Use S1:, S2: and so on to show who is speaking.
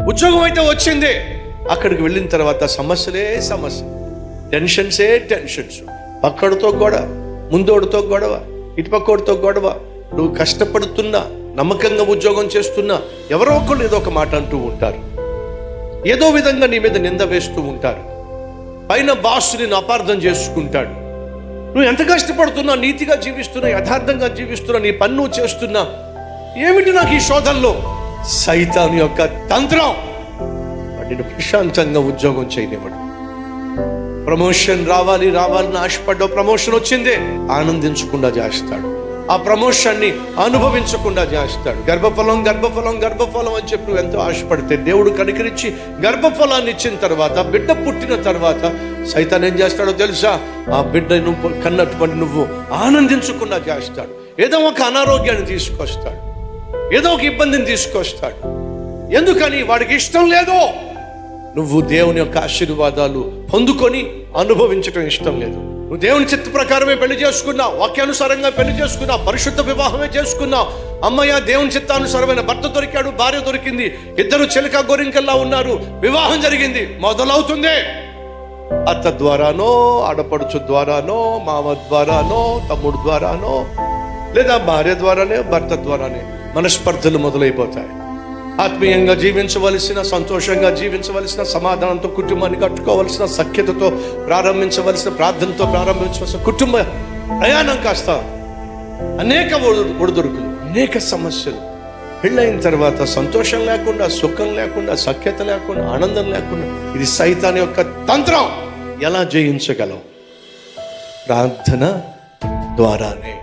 S1: ఉద్యోగం అయితే వచ్చింది, అక్కడికి వెళ్ళిన తర్వాత సమస్యలే సమస్య, టెన్షన్సే టెన్షన్స్, పక్కడితో గొడవ, ముందోడితో గొడవ, ఇటుపక్కోడితో గొడవ. నువ్వు కష్టపడుతున్నా, నమ్మకంగా ఉద్యోగం చేస్తున్నా, ఎవరో ఒకళ్ళు ఏదో ఒక మాట అంటూ ఉంటారు, ఏదో విధంగా నీ మీద నింద వేస్తూ ఉంటారు. పైన బాస్ నిన్ను అపార్థం చేసుకుంటాడు. నువ్వు ఎంత కష్టపడుతున్నా, నీతిగా జీవిస్తున్నా, యథార్థంగా జీవిస్తున్నా, నీ పని నువ్వు చేస్తున్నా, ఏమిటి నాకు ఈ శోధనలో? సైతాను యొక్క తంత్రం. వాడిని ప్రశాంతంగా ఉద్యోగం చేయనివ్వడు. ప్రమోషన్ రావాలని ఆశపడ్డావు, ప్రమోషన్ వచ్చిందే, ఆనందించకుండా చేస్తాడు. ఆ ప్రమోషన్ని అనుభవించకుండా చేస్తాడు. గర్భఫలం అని చెప్పి నువ్వు ఎంతో ఆశపడితే దేవుడు కనికరించి గర్భఫలాన్ని ఇచ్చిన తర్వాత, బిడ్డ పుట్టిన తర్వాత సైతాన్ ఏం చేస్తాడో తెలుసా? ఆ బిడ్డ నువ్వు కన్నటువంటి నువ్వు ఆనందించకుండా చేస్తాడు. ఏదో ఒక అనారోగ్యాన్ని తీసుకొస్తాడు, ఏదో ఒక ఇబ్బందిని తీసుకొస్తాడు. ఎందుకని? వాడికి ఇష్టం లేదో నువ్వు దేవుని యొక్క ఆశీర్వాదాలు పొందుకొని అనుభవించటం ఇష్టం లేదు. నువ్వు దేవుని చిత్త ప్రకారమే పెళ్లి చేసుకున్నావు, వాక్యానుసారంగా పెళ్లి చేసుకున్నావు, పరిశుద్ధ వివాహమే చేసుకున్నావు. అమ్మయ్య, దేవుని చిత్తానుసారమైన భర్త దొరికాడు, భార్య దొరికింది, ఇద్దరు చిలక గోరింకల్లా ఉన్నారు, వివాహం జరిగింది. మొదలవుతుంది అత్త ద్వారానో, ఆడపడుచు ద్వారానో, మామ ద్వారానో, తమ్ముడు ద్వారానో, లేదా భార్య ద్వారానే, భర్త ద్వారానే మనస్పర్ధలు మొదలైపోతాయి. ఆత్మీయంగా జీవించవలసిన, సంతోషంగా జీవించవలసిన, సమాధానంతో కుటుంబాన్ని కట్టుకోవలసిన, సఖ్యతతో ప్రారంభించవలసిన, ప్రార్థనతో ప్రారంభించవలసిన కుటుంబ ప్రయాణం కాస్త అనేక ఒడిదుడుకులు, అనేక సమస్యలు. పెళ్ళైన తర్వాత సంతోషం లేకుండా, సుఖం లేకుండా, సఖ్యత లేకుండా, ఆనందం లేకుండా, ఇది సైతాన్ యొక్క తంత్రం. ఎలా జయించగలవు? ప్రార్థన ద్వారానే.